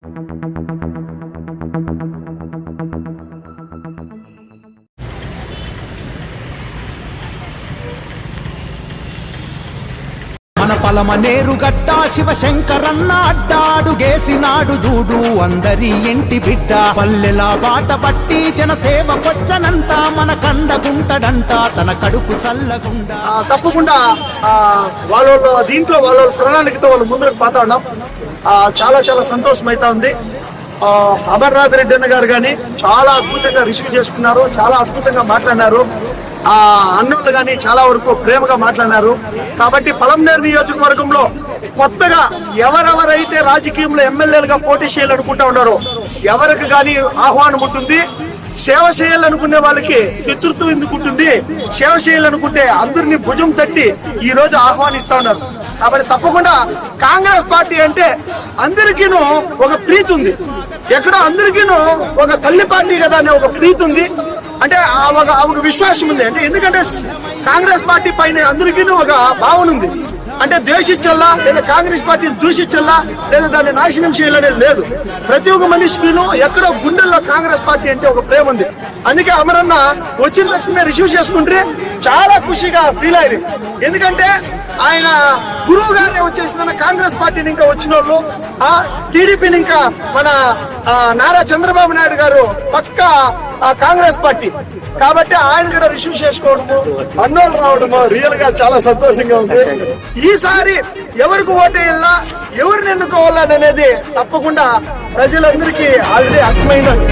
మన పలమనేరు గడ్డ శివశంకరన్న అడ్డాడు గేసినాడు జూడు అందరి ఇంటి బిడ్డ పల్లెల బాట పట్టి జనసేవ కొచ్చనంట మన కండగుంటడంట తన కడుపు సల్లగుండా. తప్పకుండా వాళ్ళ దీంట్లో వాళ్ళ ప్రణాళికతో వాళ్ళు ముందుకు పోతా ఉన్నాం. చాలా చాలా సంతోషం అయితే ఉంది. అమర్నాథ్ రెడ్డి అన్న గారు కానీ చాలా అద్భుతంగా రిసీవ్ చేసుకున్నారు, చాలా అద్భుతంగా మాట్లాడినారు. అన్నోళ్ళు కానీ చాలా వరకు ప్రేమగా మాట్లాడినారు. కాబట్టి పలమనేరు నియోజకవర్గంలో కొత్తగా ఎవరెవరైతే రాజకీయంలో ఎమ్మెల్యేలుగా పోటీ చేయాలనుకుంటా ఉన్నారో ఎవరికి కానీ ఆహ్వానం ఉంటుంది. సేవ చేయాలనుకునే వాళ్ళకి శత్రుత్వం ఎందుకుంటుంది, సేవ చేయాలనుకుంటే అందరినీ భుజం తట్టి ఈ రోజు ఆహ్వానిస్తా ఉన్నారు. కాబట్టి తప్పకుండా కాంగ్రెస్ పార్టీ అంటే అందరికీను ఒక ప్రీతి ఉంది, ఎక్కడో అందరికీను ఒక తల్లి పార్టీ కదా అనే ఒక ప్రీతి ఉంది. అంటే ఒక విశ్వాసం ఉంది. అంటే ఎందుకంటే కాంగ్రెస్ పార్టీ పైన అందరికీ ఒక భావన ఉంది. అంటే ద్వేషించల్లా లేదా కాంగ్రెస్ పార్టీని దూషించల్లా లేదా దాన్ని నాశనం చేయాలనేది లేదు. ప్రతి ఒక్క మనిషికిను ఎక్కడో గుండెల్లో కాంగ్రెస్ పార్టీ అంటే ఒక ప్రేమ ఉంది. అందుకే అమరన్న వచ్చిన తక్షణమే రిసీవ్ చేసుకుంటే చాలా ఖుషిగా ఫీల్ అయ్యారు. ఎందుకంటే ఆయన గురువు గారే వచ్చేసిన కాంగ్రెస్ పార్టీని ఇంకా వచ్చిన వాళ్ళు టీడీపీని ఇంకా మన నారా చంద్రబాబు నాయుడు గారు పక్కా కాంగ్రెస్ పార్టీ. కాబట్టి ఆయన కూడా రిసీవ్ చేసుకోవడము, అన్నోళ్ళు రావడము రియల్ గా చాలా సంతోషంగా ఉంది. ఈసారి ఎవరికి ఓటేయాలా ఎవరిని ఎన్నుకోవాలని అనేది తప్పకుండా ప్రజలందరికీ ఆల్రెడీ అర్థమైనది.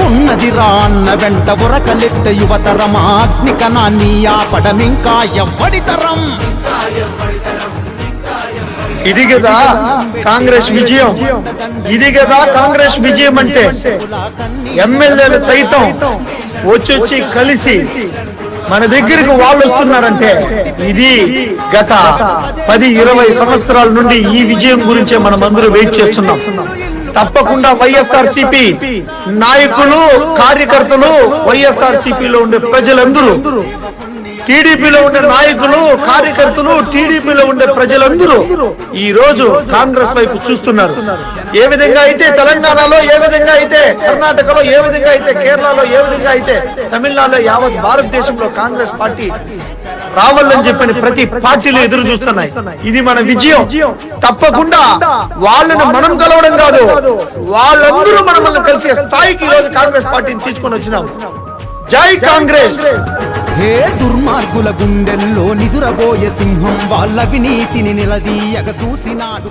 ఉన్నది రాన్న వెంట ఉరకలెత్త యువతరం అగ్నికణాన్ని ఆపడమింకా ఎవ్వడితరం. ఇది కదా కాంగ్రెస్ విజయం, ఇది కదా కాంగ్రెస్ విజయం అంటే. ఎమ్మెల్యేలు సైతం వచ్చి కలిసి మన దగ్గరకు వాళ్ళు వస్తున్నారంటే ఇది గత 10-20 సంవత్సరాల నుండి ఈ విజయం గురించే మనం అందరూ వెయిట్ చేస్తున్నాం. తప్పకుండా వైఎస్ఆర్సీపీ నాయకులు కార్యకర్తలు, వైఎస్ఆర్సీపీలో ఉండే ప్రజలందరూ, టీడీపీలో ఉండే నాయకులు కార్యకర్తలు, టీడీపీలో ఉండే ప్రజలందరూ ఈ రోజు కాంగ్రెస్ వైపు చూస్తున్నారు. ఏ విధంగా అయితే తెలంగాణలో, ఏ విధంగా అయితే కర్ణాటకలో, ఏ విధంగా అయితే కేరళలో, ఏ విధంగా అయితే తమిళనాడులో, యావత్ భారతదేశంలో కాంగ్రెస్ పార్టీ రావాలని చెప్పని ప్రతి పార్టీలు ఎదురు చూస్తున్నాయి. ఇది మన విజయం. తప్పకుండా వాళ్ళని మనం కలవడం కాదు, వాళ్ళందరూ మనల్ని కలిసే స్థాయికి ఈ రోజు కాంగ్రెస్ పార్టీని తీసుకొని వచ్చినాం. జై కాంగ్రెస్. హే దుర్మార్గుల గుండెల్లో నిదురబోయే సింహం వాళ్ళ వినీతిని నిలదీయగ చూసినాడు.